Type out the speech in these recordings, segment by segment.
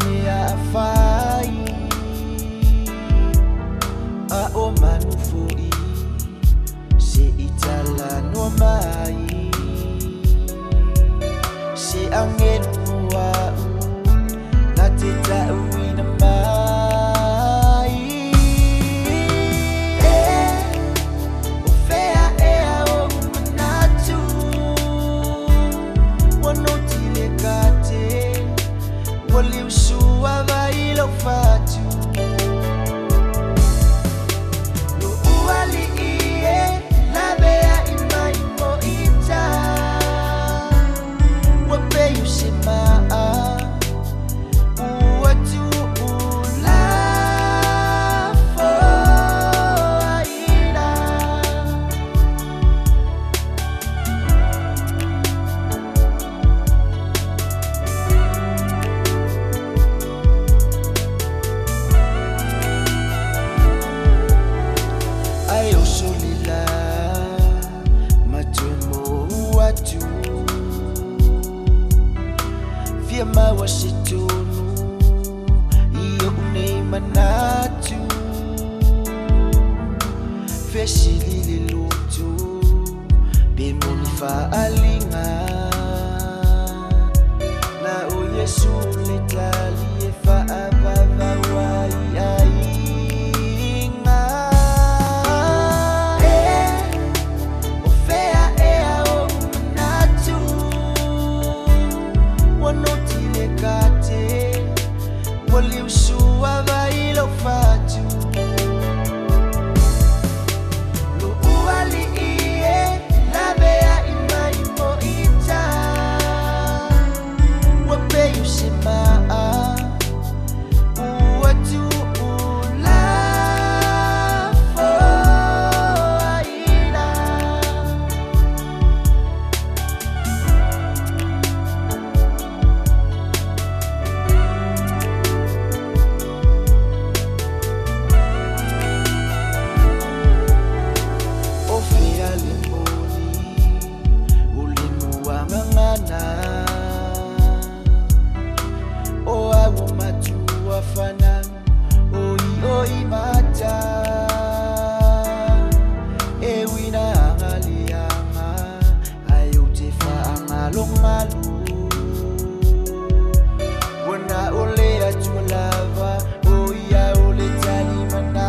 mea fai a o manufoi se itala no mai se angenu wa na te taui na mai o fea e a o manatu wano tile kate wali usua vai lo fatu no uali ie la bea imai mo ita wape yusema Fiama wasitunu iyo unei manatu Feshilili lutu Bimuni faalinga Na o Yesu letali e faavava wai ainga O fea e ao manatu Wano kate wali usua vai lo fatu no uali ie la bea imai mo ita wape yusema uatu ula fo aina o awo matua fana oi mata e wina ngalianga ayo te fa ngalongalu wana ole atulava o ya ole tali mana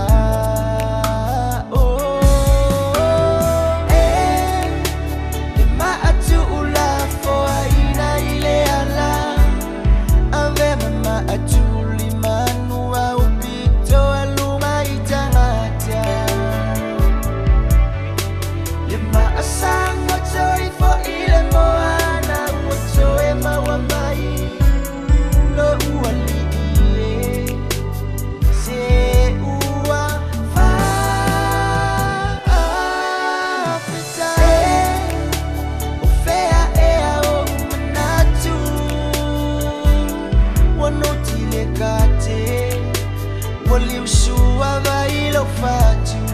wali usua vai lo fatu